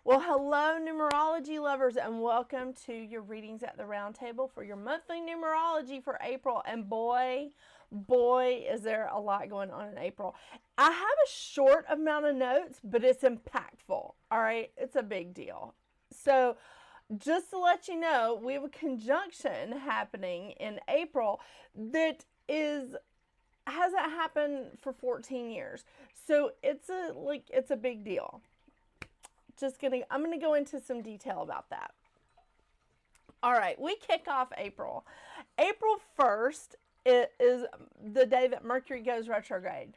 Well, hello, numerology lovers, and welcome to your readings at the round table for your monthly numerology for April. And boy, is there a lot going on in April. I have a short amount of notes, but it's impactful. All right, it's a big deal. So, just to let you know, we have a conjunction happening in April that hasn't happened for 14 years. So it's a big deal. I'm going to go into some detail about that. All right, we kick off April. April 1st is the day that Mercury goes retrograde.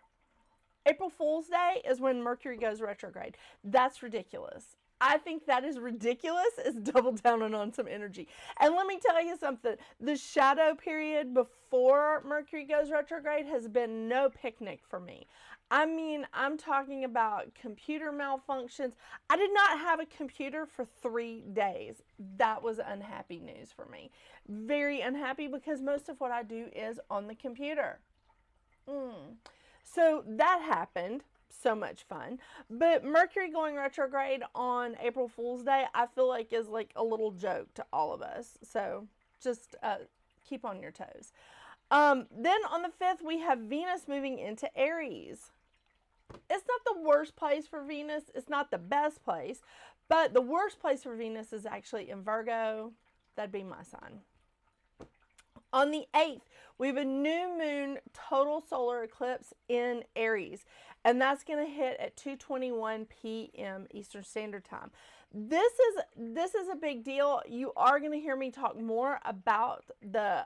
April Fool's Day is when Mercury goes retrograde. That's ridiculous. I think that is ridiculous. It's double down on some energy. And let me tell you something. The shadow period before Mercury goes retrograde has been no picnic for me. I mean, I'm talking about computer malfunctions. I did not have a computer for 3 days. That was unhappy news for me. Very unhappy because most of what I do is on the computer. So that happened. So much fun. But Mercury going retrograde on April Fool's Day, I feel like is like a little joke to all of us. So just keep on your toes. Then on the 5th, we have Venus moving into Aries. It's not the worst place for Venus. It's not the best place. But the worst place for Venus is actually in Virgo. That'd be my sign. On the 8th, we have a new moon total solar eclipse in Aries, and that's going to hit at 2:21 p.m. Eastern Standard Time. This is a big deal. You are going to hear me talk more about the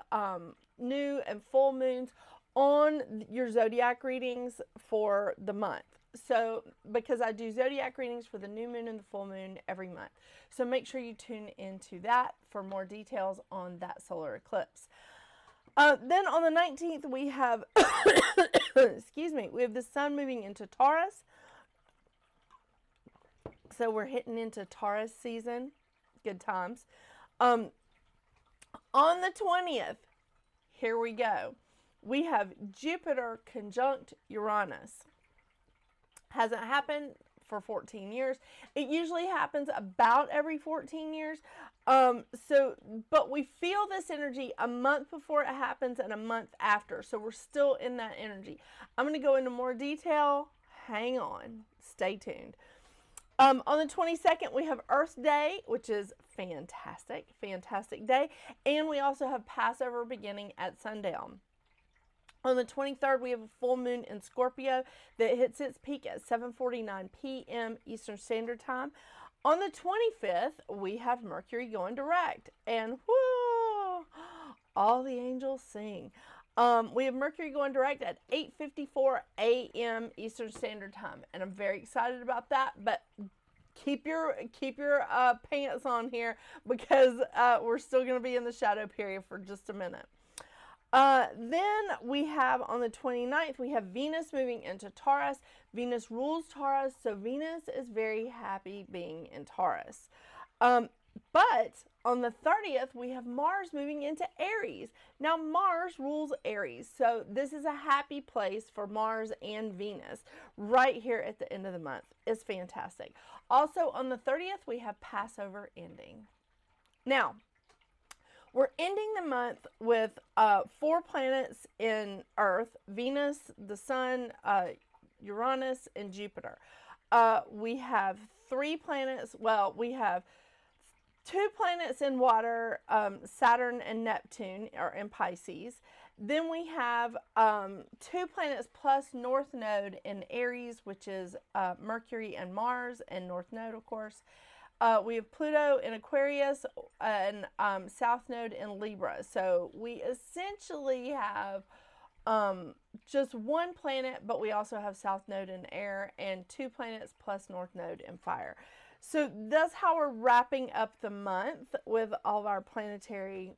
new and full moons on your zodiac readings for the month. So, because I do zodiac readings for the new moon and the full moon every month. So make sure you tune into that for more details on that solar eclipse. Then on the 19th, we have, we have the sun moving into Taurus. So we're hitting into Taurus season. Good times. On the 20th, here we go. We have Jupiter conjunct Uranus. Hasn't happened for 14 years. It usually happens about every 14 years. But we feel this energy a month before it happens and a month after. So we're still in that energy. I'm going to go into more detail. Hang on. Stay tuned. On the 22nd, we have Earth Day, which is fantastic. Fantastic day. And we also have Passover beginning at sundown. On the 23rd, we have a full moon in Scorpio that hits its peak at 7:49 p.m. Eastern Standard Time. On the 25th, we have Mercury going direct. And whoo, all the angels sing. We have Mercury going direct at 8:54 a.m. Eastern Standard Time. And I'm very excited about that. But keep your pants on here because we're still going to be in the shadow period for just a minute. Then we have on the 29th, we have Venus moving into Taurus. Venus rules Taurus, so Venus is very happy being in Taurus. But on the 30th, we have Mars moving into Aries. Now, Mars rules Aries, so this is a happy place for Mars and Venus right here at the end of the month. It's fantastic. Also, on the 30th, we have Passover ending. Now, we're ending the month with 4 planets in Earth: Venus, the Sun, Uranus, and Jupiter. We have 3 planets. Well, we have 2 planets in water, Saturn and Neptune are in Pisces. Then we have 2 planets plus North Node in Aries, which is Mercury and Mars, and North Node, of course. We have Pluto in Aquarius and South Node in Libra. So we essentially have just 1 planet, but we also have South Node in air and 2 planets plus North Node in fire. So that's how we're wrapping up the month with all of our planetary,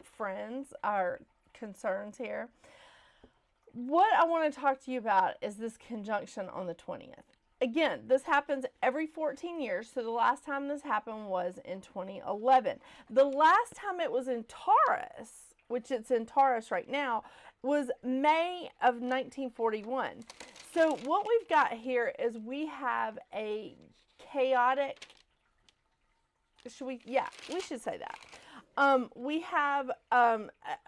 friends, our concerns here. What I want to talk to you about is this conjunction on the 20th. Again, this happens every 14 years, so the last time this happened was in 2011. The last time it was in Taurus, which it's in Taurus right now, was May of 1941. So what we've got here is we have a chaotic Should we? Yeah, we should say that. We have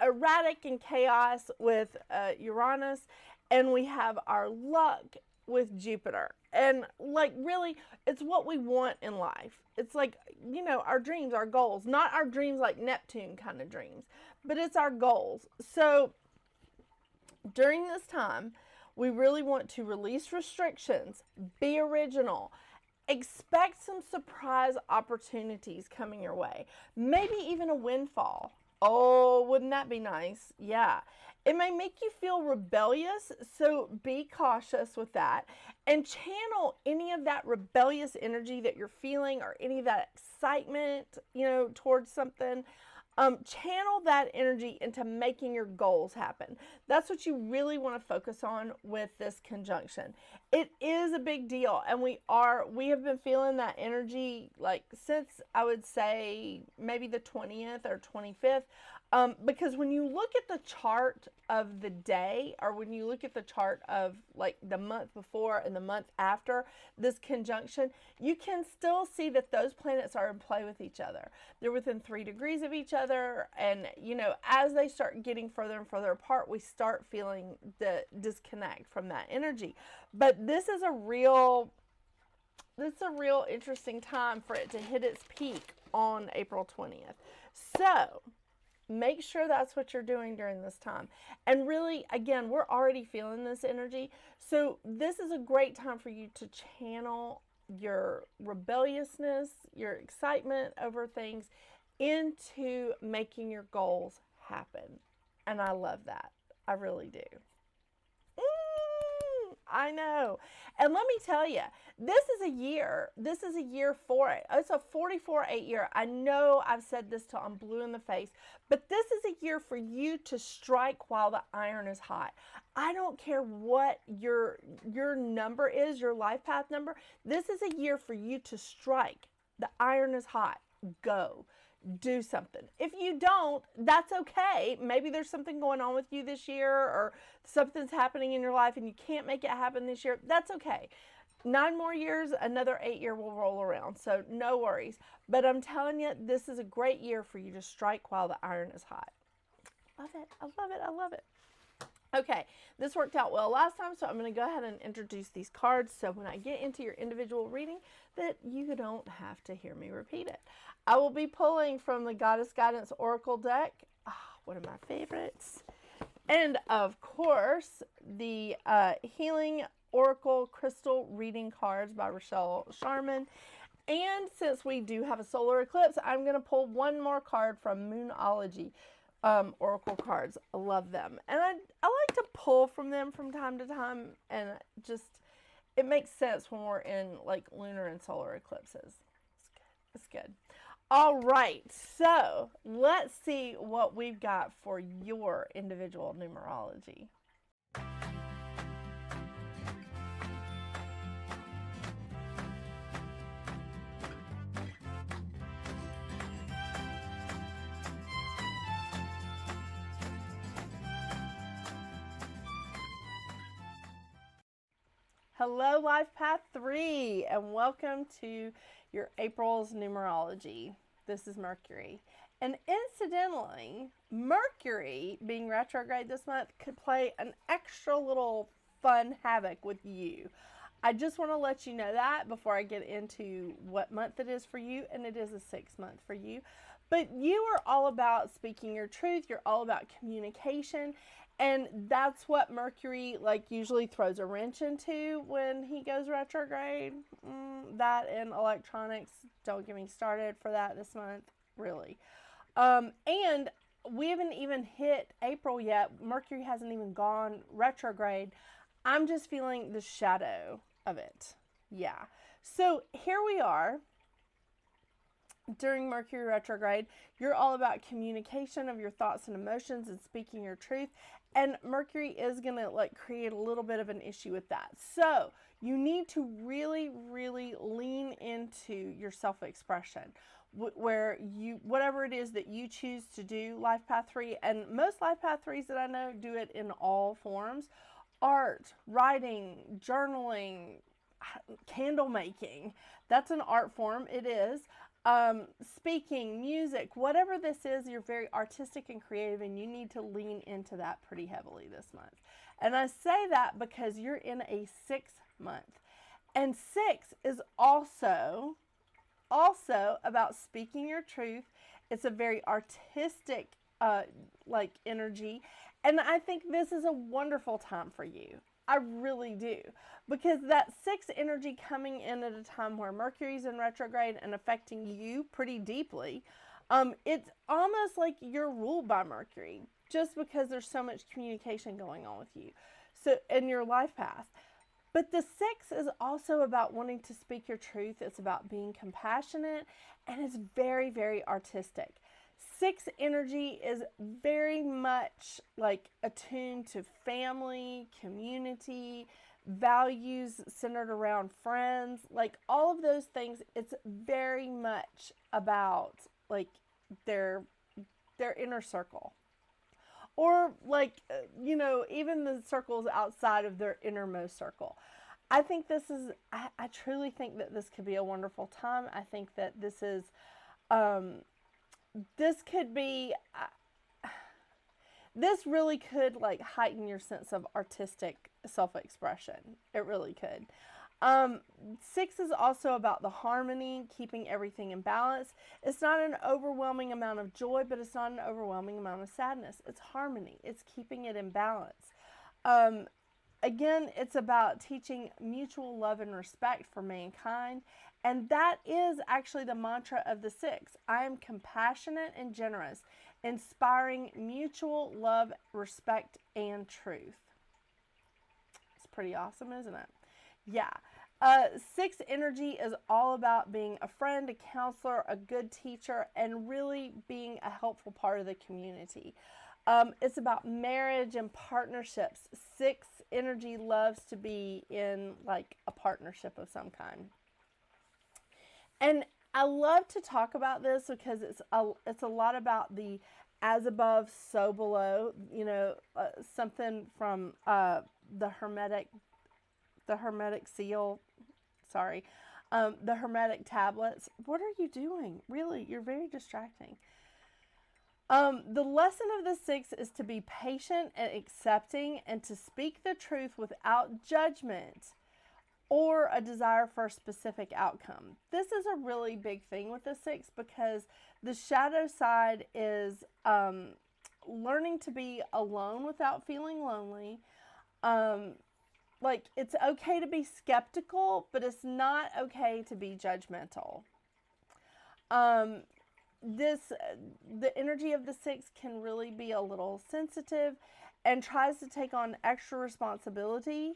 erratic and chaos with Uranus, and we have our luck with Jupiter. And like, really, it's what we want in life. It's like, you know, our dreams, our goals, not our dreams like Neptune kind of dreams, but it's our goals. So during this time, we really want to release restrictions, be original, expect some surprise opportunities coming your way, maybe even a windfall. Oh, wouldn't that be nice? Yeah. It may make you feel rebellious, so be cautious with that and channel any of that rebellious energy that you're feeling or any of that excitement, you know, towards something. Channel that energy into making your goals happen. That's what you really want to focus on with this conjunction. It is a big deal, and we have been feeling that energy like since, I would say, maybe the 20th or 25th. Because when you look at the chart of the day, or when you look at the chart of like the month before and the month after this conjunction, you can still see that those planets are in play with each other. They're within 3 degrees of each other. And, you know, as they start getting further and further apart, we start feeling the disconnect from that energy. But this is a real interesting time for it to hit its peak on April 20th. So make sure that's what you're doing during this time. And really, again, we're already feeling this energy. So this is a great time for you to channel your rebelliousness, your excitement over things into making your goals happen. And I love that. I really do. I know. And let me tell you, this is a year for it. It's a 44-8 year. I know I've said this till I'm blue in the face, but this is a year for you to strike while the iron is hot. I don't care what your number is, your life path number. This is a year for you to strike. The iron is hot. Go. Do something. If you don't, that's okay. Maybe there's something going on with you this year, or something's happening in your life and you can't make it happen this year. That's okay. 9 more years, another 8 year will roll around. So no worries. But I'm telling you, this is a great year for you to strike while the iron is hot. Love it. I love it. I love it. Okay, this worked out well last time, so I'm going to go ahead and introduce these cards so when I get into your individual reading that you don't have to hear me repeat it. I will be pulling from the Goddess Guidance Oracle deck, one of my favorites, and of course the Healing Oracle Crystal Reading cards by Rachelle Charman. And since we do have a solar eclipse, I'm going to pull one more card from Moonology. Oracle cards. I love them. And I like to pull from them from time to time, and just, it makes sense when we're in like lunar and solar eclipses. It's good. All right. So let's see what we've got for your individual numerology. Hello, Life Path 3, and welcome to your April's numerology. This is Mercury. And incidentally, Mercury being retrograde this month could play an extra little fun havoc with you. I just want to let you know that before I get into what month it is for you, and it is a 6 month for you. But you are all about speaking your truth. You're all about communication. And that's what Mercury like usually throws a wrench into when he goes retrograde. That and electronics, don't get me started for that this month, really. And we haven't even hit April yet. Mercury hasn't even gone retrograde. I'm just feeling the shadow of it. Yeah. So here we are. During Mercury retrograde, you're all about communication of your thoughts and emotions and speaking your truth. And Mercury is going to like create a little bit of an issue with that. So you need to really, really lean into your self-expression where you, whatever it is that you choose to do, Life Path 3, and most Life Path 3s that I know do it in all forms: art, writing, journaling, candle making. That's an art form. It is. speaking, music, whatever this is, you're very artistic and creative, and you need to lean into that pretty heavily this month. And I say that because you're in a 6th month. And 6 is also about speaking your truth. It's a very artistic like energy, and I think this is a wonderful time for you. I really do, because that 6 energy coming in at a time where Mercury's in retrograde and affecting you pretty deeply, it's almost like you're ruled by Mercury, just because there's so much communication going on with you, so in your life path. But the 6 is also about wanting to speak your truth. It's about being compassionate, and it's very, very artistic. 6 energy is very much like attuned to family, community, values centered around friends, like all of those things. It's very much about like their inner circle. Or like, even the circles outside of their innermost circle. I think this is, I truly think that this could be a wonderful time. I think that this is, this could be, this really could like heighten your sense of artistic self-expression. It really could. 6 is also about the harmony, keeping everything in balance. It's not an overwhelming amount of joy, but it's not an overwhelming amount of sadness. It's harmony. It's keeping it in balance. Again, it's about teaching mutual love and respect for mankind. And that is actually the mantra of the 6. I am compassionate and generous, inspiring mutual love, respect, and truth. It's pretty awesome, isn't it? Yeah. 6 energy is all about being a friend, a counselor, a good teacher, and really being a helpful part of the community. It's about marriage and partnerships. 6 energy loves to be in like a partnership of some kind. And I love to talk about this because it's a lot about the as above, so below, something from the Hermetic seal, the Hermetic tablets. What are you doing? Really, you're very distracting. The lesson of the 6 is to be patient and accepting, and to speak the truth without judgment or a desire for a specific outcome. This is a really big thing with the 6, because the shadow side is learning to be alone without feeling lonely. Like, it's okay to be skeptical, but it's not okay to be judgmental. The energy of the 6 can really be a little sensitive and tries to take on extra responsibility.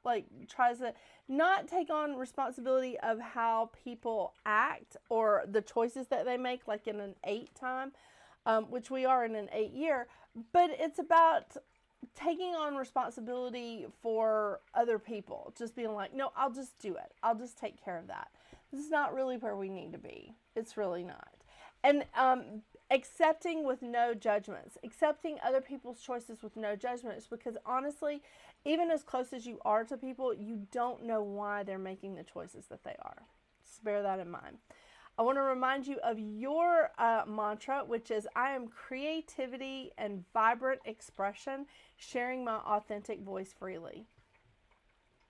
Like, tries to not take on responsibility of how people act or the choices that they make, like in an 8 time, which we are in an 8 year. But it's about taking on responsibility for other people. Just being like, no, I'll just do it. I'll just take care of that. This is not really where we need to be. It's really not. And accepting with no judgments. Accepting other people's choices with no judgments, because honestly, even as close as you are to people, you don't know why they're making the choices that they are. Just bear that in mind. I want to remind you of your mantra, which is, I am creativity and vibrant expression, sharing my authentic voice freely.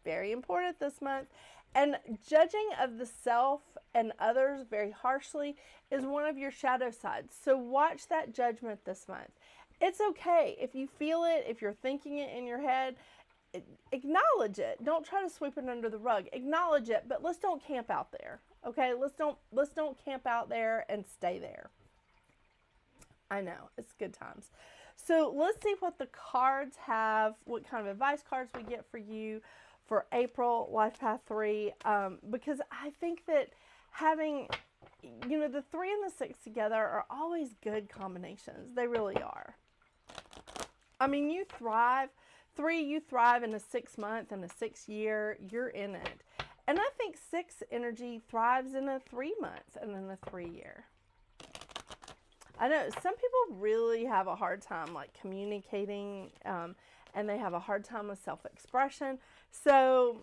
Very important this month. And judging of the self and others very harshly is one of your shadow sides. So watch that judgment this month. It's okay if you feel it, if you're thinking it in your head, acknowledge it. Don't try to sweep it under the rug. Acknowledge it, but let's don't camp out there. Okay, let's don't camp out there and stay there. I know, it's good times. So let's see what the cards have, what kind of advice cards we get for you for April, Life Path 3, because I think that having, the 3 and the 6 together are always good combinations. They really are. I mean, you thrive. 3, you thrive in a 6 month and a 6 year. You're in it. And I think 6 energy thrives in a 3 month and in a 3 year. I know some people really have a hard time like communicating, and they have a hard time with self-expression. So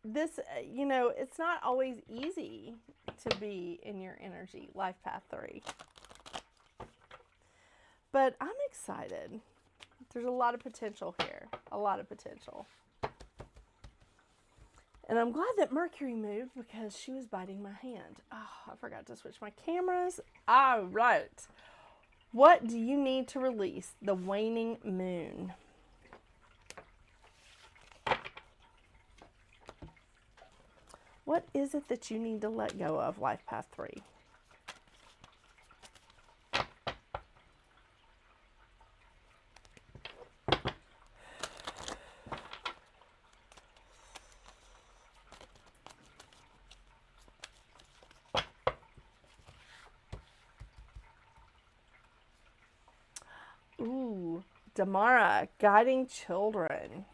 this, it's not always easy want to be in your energy, life path 3. But I'm excited. There's a lot of potential here. A lot of potential. And I'm glad that Mercury moved because she was biting my hand. Oh, I forgot to switch my cameras. All right. What do you need to release? The waning moon. What is it that you need to let go of, life path 3? Ooh, Damara, guiding children.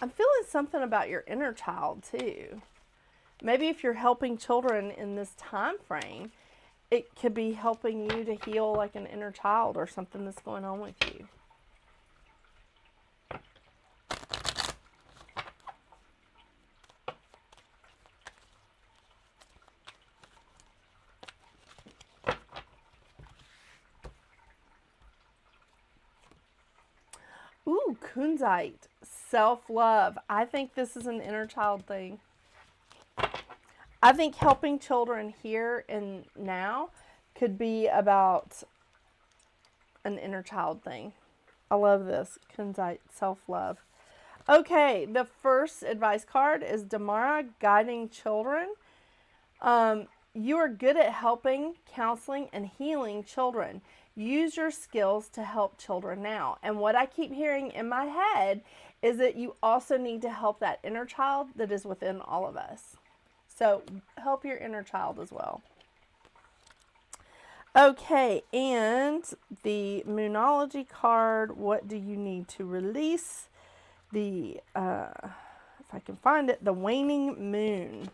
I'm feeling something about your inner child too. Maybe if you're helping children in this time frame, it could be helping you to heal like an inner child or something that's going on with you. Ooh, Kunzite, self-love. I think this is an inner child thing. I think helping children here and now could be about an inner child thing. I love this, Kunzite, self-love. Okay, the first advice card is Damara, guiding children. You are good at helping, counseling, and healing children. Use your skills to help children now. And what I keep hearing in my head is that you also need to help that inner child that is within all of us. So help your inner child as well. Okay, and the Moonology card, what do you need to release? The, if I can find it, the waning moon.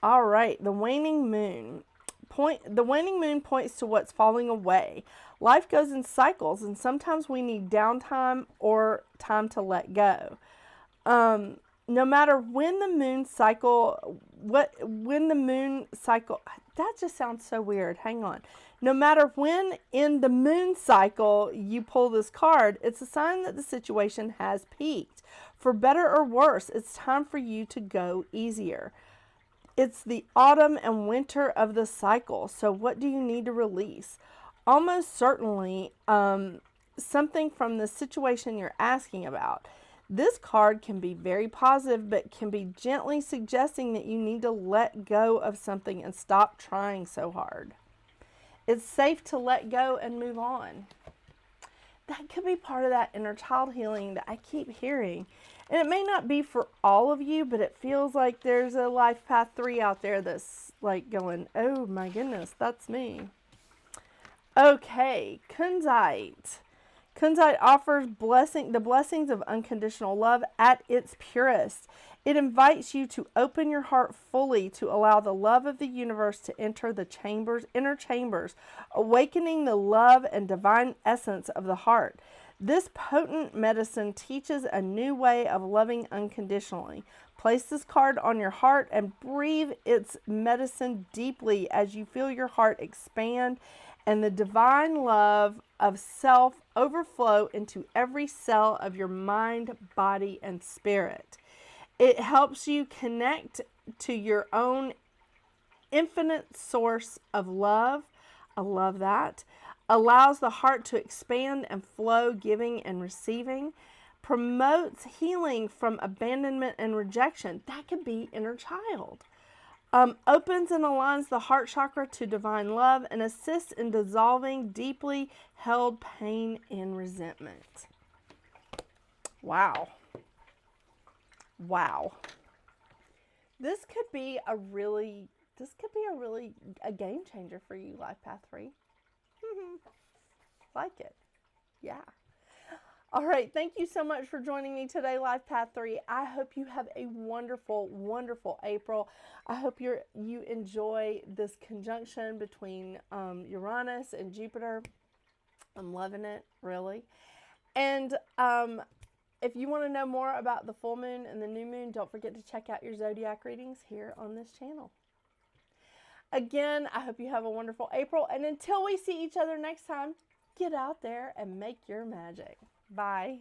All right, the waning moon. The waning moon points to what's falling away. Life goes in cycles, and sometimes we need downtime or time to let go. No matter when the moon cycle, that just sounds so weird. Hang on. No matter when in the moon cycle you pull this card, it's a sign that the situation has peaked. For better or worse, it's time for you to go easier. It's the autumn and winter of the cycle. So what do you need to release? Almost certainly something from the situation you're asking about. This card can be very positive, but can be gently suggesting that you need to let go of something and stop trying so hard. It's safe to let go and move on. That could be part of that inner child healing that I keep hearing. And it may not be for all of you, but it feels like there's a life path 3 out there that's like going, oh my goodness, that's me. Okay, Kunzite. Kunzite offers the blessings of unconditional love at its purest. It invites you to open your heart fully to allow the love of the universe to enter the inner chambers, awakening the love and divine essence of the heart. This potent medicine teaches a new way of loving unconditionally. Place this card on your heart and breathe its medicine deeply as you feel your heart expand and the divine love of self overflow into every cell of your mind, body, and spirit. It helps you connect to your own infinite source of love. I love that. Allows the heart to expand and flow, giving and receiving. Promotes healing from abandonment and rejection. That could be inner child. Opens and aligns the heart chakra to divine love and assists in dissolving deeply held pain and resentment. Wow. Wow. This could be a game changer for you, Life Path 3. Like it. Yeah. All right. Thank you so much for joining me today, Life Path 3. I hope you have a wonderful, wonderful April. I hope you enjoy this conjunction between Uranus and Jupiter. I'm loving it, really. And If you want to know more about the full moon and the new moon, don't forget to check out your zodiac readings here on this channel. Again, I hope you have a wonderful April, and until we see each other next time, get out there and make your magic. Bye.